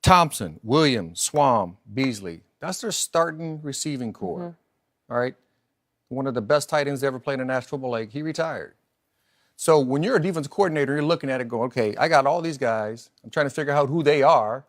Thompson, Williams, Swam, Beasley. That's their starting receiving core. All right? One of the best tight ends to ever play in the National Football League. He retired. So when you're a defensive coordinator, you're looking at it going, okay, I got all these guys. I'm trying to figure out who they are.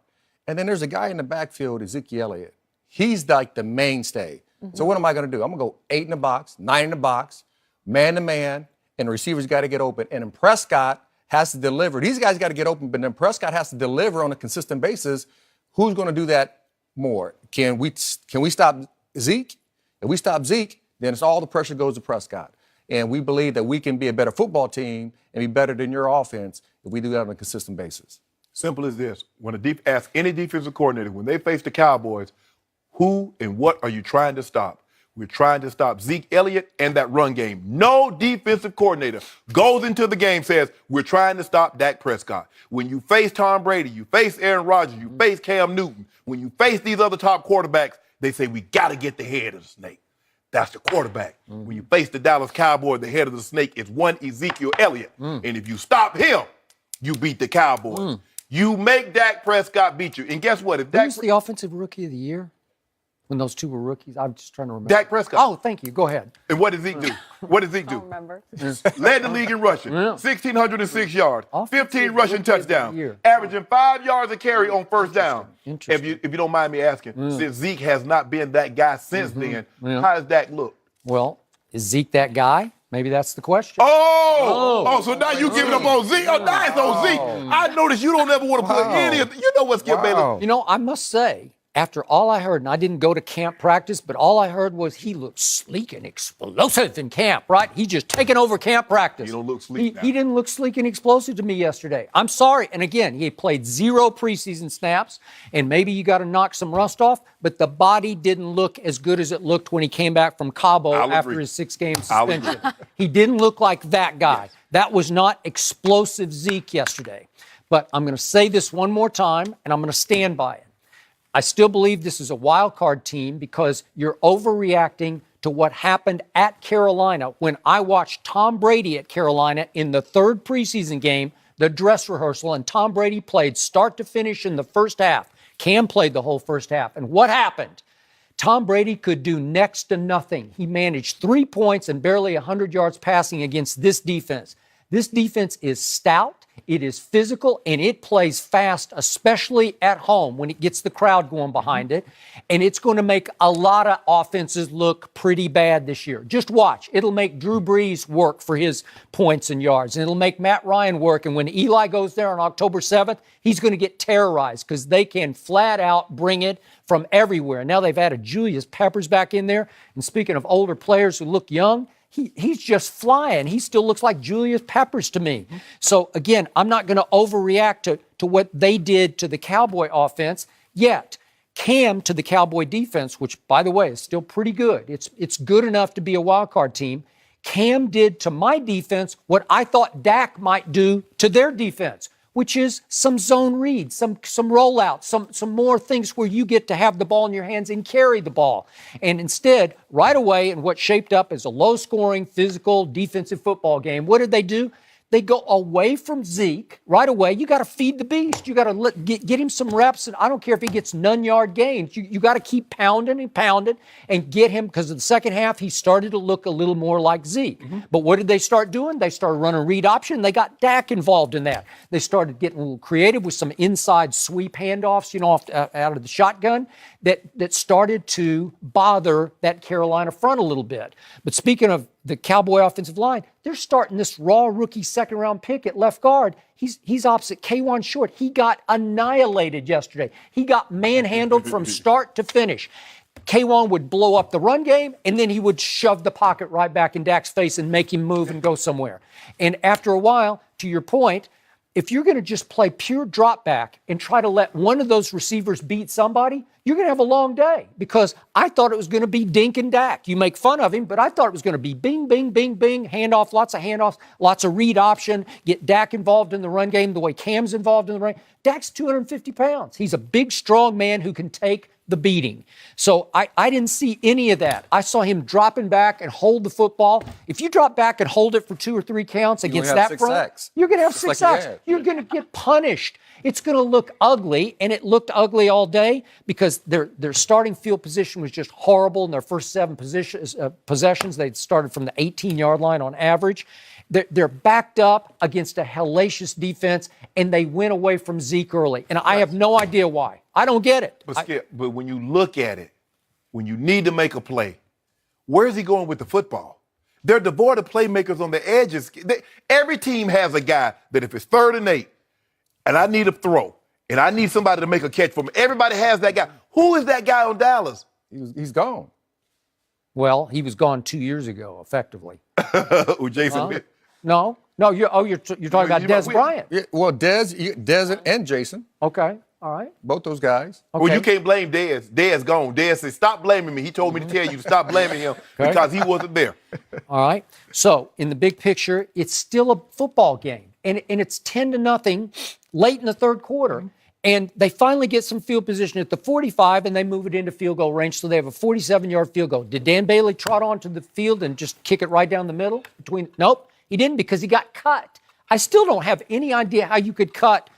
And then there's a guy in the backfield, Ezekiel Elliott. He's like the mainstay. So what am I going to do? I'm going to go 8 in the box, 9 in the box, man to man, and the receivers got to get open. And then Prescott has to deliver. These guys got to get open, but then Prescott has to deliver on a consistent basis. Who's going to do that more? Can we stop Zeke? If we stop Zeke, then it's all the pressure goes to Prescott. And we believe that we can be a better football team and be better than your offense if we do that on a consistent basis. Simple as this. When ask any defensive coordinator, when they face the Cowboys, who and what are you trying to stop? We're trying to stop Zeke Elliott and that run game. No defensive coordinator goes into the game, says, we're trying to stop Dak Prescott. When you face Tom Brady, you face Aaron Rodgers, you face Cam Newton, when you face these other top quarterbacks, they say, we got to get the head of the snake. That's the quarterback. When you face the Dallas Cowboys, the head of the snake is one Ezekiel Elliott. And if you stop him, you beat the Cowboys. You make Dak Prescott beat you. And guess what? If Who was the offensive rookie of the year? When those two were rookies? I'm just trying to remember. Dak Prescott. Oh, thank you. Go ahead. And what did Zeke do? What did Zeke do? I don't remember. Led the league in rushing. 1,606 yards, 15 rushing touchdowns, averaging 5 yards a carry on first down. If you don't mind me asking, since Zeke has not been that guy since then, how does Dak look? Well, is Zeke that guy? Maybe that's the question. So now you giving up on Zeke? Oh, now it's on Zeke. I noticed you don't ever want to put any of the, you know what, Skip Bayless? You know, I must say, after all I heard, and I didn't go to camp practice, but all I heard was he looked sleek and explosive in camp, right? He's just taking over camp practice. You don't look sleek now. He didn't look sleek and explosive to me yesterday. I'm sorry. And again, he played 0 preseason snaps, and maybe you got to knock some rust off, but the body didn't look as good as it looked when he came back from Cabo after his 6-game suspension. He didn't look like that guy. Yes. That was not explosive Zeke yesterday. But I'm going to say this one more time, and I'm going to stand by it. I still believe this is a wild card team because you're overreacting to what happened at Carolina. When I watched Tom Brady at Carolina in the 3rd preseason game, the dress rehearsal, and Tom Brady played start to finish in the first half. Cam played the whole first half. And what happened? Tom Brady could do next to nothing. He managed 3 points and barely 100 yards passing against this defense. This defense is stout. It is physical, and it plays fast, especially at home when it gets the crowd going behind it. And it's going to make a lot of offenses look pretty bad this year. Just watch. It'll make Drew Brees work for his points and yards, and it'll make Matt Ryan work. And when Eli goes there on October 7th, he's going to get terrorized because they can flat out bring it from everywhere. Now they've added Julius Peppers back in there. And speaking of older players who look young, he's just flying. He still looks like Julius Peppers to me. So, again, I'm not going to overreact to what they did to the Cowboy offense yet. Cam to the Cowboy defense, which, by the way, is still pretty good. It's good enough to be a wild card team. Cam did to my defense what I thought Dak might do to their defense, which is some zone reads, some rollouts, some more things where you get to have the ball in your hands and carry the ball. And instead, right away, in what shaped up as a low-scoring, physical, defensive football game, what did they do? They go away from Zeke right away. You got to feed the beast. You got to get him some reps. And I don't care if he gets none-yard gains. You got to keep pounding and get him, because in the second half, he started to look a little more like Zeke. But what did they start doing? They started running read option. They got Dak involved in that. They started getting a little creative with some inside sweep handoffs, out of the shotgun that started to bother that Carolina front a little bit. But speaking of the Cowboy offensive line, they're starting this raw rookie second-round pick at left guard. He's opposite K'Wan Short. He got annihilated yesterday. He got manhandled from start to finish. K'Wan would blow up the run game, and then he would shove the pocket right back in Dak's face and make him move and go somewhere. And after a while, to your point, if you're going to just play pure drop back and try to let one of those receivers beat somebody, you're going to have a long day, because I thought it was going to be Dink and Dak. You make fun of him, but I thought it was going to be bing, bing, bing, bing, handoffs, lots of read option, get Dak involved in the run game the way Cam's involved in the run. Dak's 250 pounds. He's a big, strong man who can take the beating. So I didn't see any of that. I saw him dropping back and hold the football. If you drop back and hold it for 2 or 3 counts against that front, sacks. you're going to have Just 6 like he sacks. had. You're going to get punished. It's going to look ugly, and it looked ugly all day because their starting field position was just horrible in their first 7 possessions. They started from the 18-yard line on average. They're backed up against a hellacious defense, and they went away from Zeke early. And I have no idea why. I don't get it. But Skip, but when you look at it, when you need to make a play, where is he going with the football? They're devoid of playmakers on the edges. Every team has a guy that if it's 3rd and 8, and I need a throw, and I need somebody to make a catch for me, everybody has that guy. Who is that guy on Dallas? He's gone. Well, he was gone 2 years ago, effectively. With Jason Pitt. No, you're talking about Dez Bryant. Yeah, well, Dez and Jason, Okay, all right. both those guys. Okay. Well, you can't blame Dez. Dez gone. Dez said, stop blaming me. He told me to tell you to stop blaming him because he wasn't there. All right. So in the big picture, it's still a football game, and it's 10-0 late in the 3rd quarter. And they finally get some field position at the 45, and they move it into field goal range, so they have a 47-yard field goal. Did Dan Bailey trot onto the field and just kick it right down the middle? Nope, he didn't because he got cut. I still don't have any idea how you could cut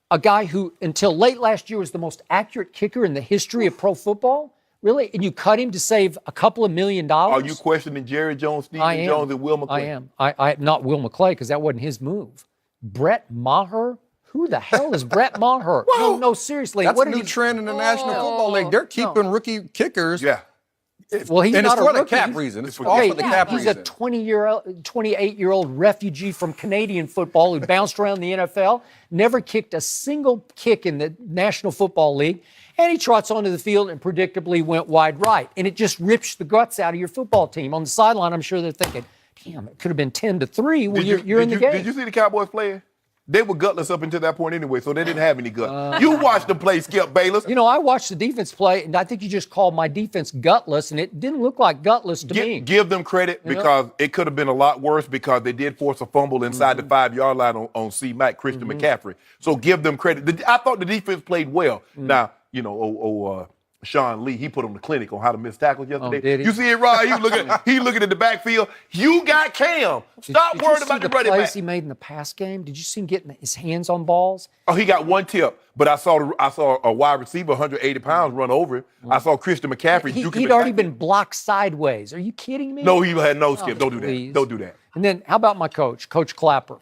a guy who, until late last year, was the most accurate kicker in the history of pro football. Really? And you cut him to save a couple of $1 million? Are you questioning Jerry Jones, Stephen Jones, and Will McClay? I am. I not Will McClay because that wasn't his move. Brett Maher? Who the hell is Brett Maher? No, seriously. That's what a did new trend in the National Football League. They're keeping rookie kickers. Yeah. Well, he's And not it's for a the rookie. cap reason. It's Hey, all for the cap he's reason. a 28-year-old refugee from Canadian football who bounced around the NFL, never kicked a single kick in the National Football League, and he trots onto the field and predictably went wide right. And it just rips the guts out of your football team. On the sideline, I'm sure they're thinking, damn, it could have been 10-3. Well, you're in the game. Did you see the Cowboys playing? They were gutless up until that point anyway, so they didn't have any gut. You watched them play, Skip Bayless. You know, I watched the defense play, and I think you just called my defense gutless, and it didn't look like gutless to me. Give them credit because it could have been a lot worse because they did force a fumble inside the 5-yard line on C-Mac, Christian McCaffrey. So give them credit. I thought the defense played well. Now, you know, Sean Lee, he put on the clinic on how to miss tackles yesterday. Did he? You see it, Rod? He looking at the backfield. You got Cam. Stop Did worrying you about see the running plays back. he made in the pass game? Did you see him getting his hands on balls? Oh, he got one tip, but I saw a wide receiver, 180 pounds, run over him. I saw Christian McCaffrey. juke him He'd in already back. been blocked sideways. Are you kidding me? No, he had no skip. Don't do please. that. Don't do that. And then how about my coach, Coach Clapper?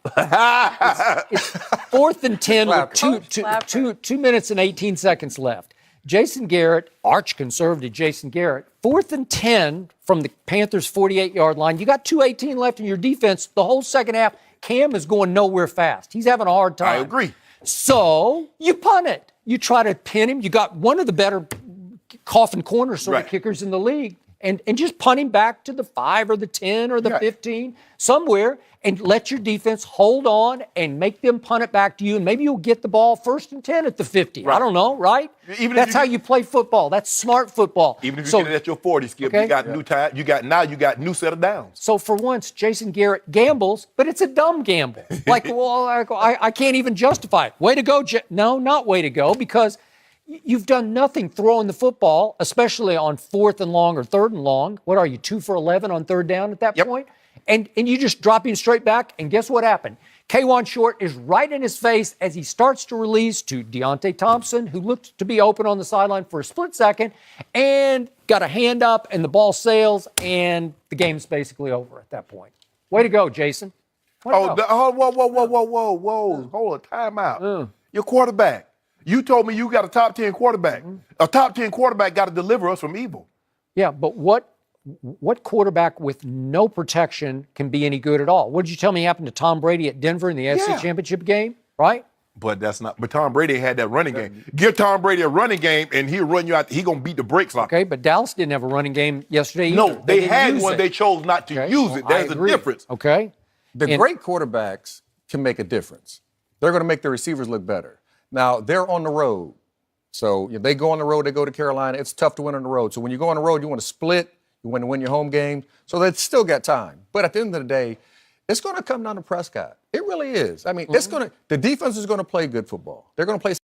it's 4th and 10 with 2 minutes and 18 seconds left. Jason Garrett, arch-conservative Jason Garrett, 4th and 10 from the Panthers' 48-yard line. You got 2:18 left in your defense. The whole second half, Cam is going nowhere fast. He's having a hard time. I agree. So you punt it. You try to pin him. You got one of the better coffin corner sort of Right. kickers in the league. And just punt him back to the 5 or the 10 or the 15, somewhere, and let your defense hold on and make them punt it back to you. And maybe you'll get the ball 1st and 10 at the 50. Right. I don't know, right? Even if That's you how get- you play football. That's smart football. Even if you get it at your 40, Skip, Okay. you got new time. You got new set of downs. So for once, Jason Garrett gambles, but it's a dumb gamble. Like, well, I can't even justify it. Way to go, no, not way to go, because you've done nothing throwing the football, especially on 4th and long or 3rd and long. What are you, 2 for 11 on 3rd down at that point? And you just drop him straight back, and guess what happened? K'Wan Short is right in his face as he starts to release to Deontay Thompson, who looked to be open on the sideline for a split second, and got a hand up, and the ball sails, and the game's basically over at that point. Way to go, Jason. Way to go. Whoa. Hold a timeout. Your quarterback. You told me you got a top 10 quarterback. A top 10 quarterback got to deliver us from evil. Yeah, but what quarterback with no protection can be any good at all? What did you tell me happened to Tom Brady at Denver in the AFC Championship game, right? But Tom Brady had that running game. Give Tom Brady a running game, and he'll run you out. He going to beat the brakes off. Okay, but Dallas didn't have a running game yesterday either. No, they didn't had use one. it. They chose not to use it. Well, I There's a agree. difference. Okay. The great quarterbacks can make a difference. They're going to make the receivers look better. Now, they're on the road. So if they go on the road, they go to Carolina. It's tough to win on the road. So when you go on the road, you want to split. You want to win your home game. So they've still got time. But at the end of the day, It's going to come down to Prescott. It really is. I mean, the defense is going to play good football. They're going to play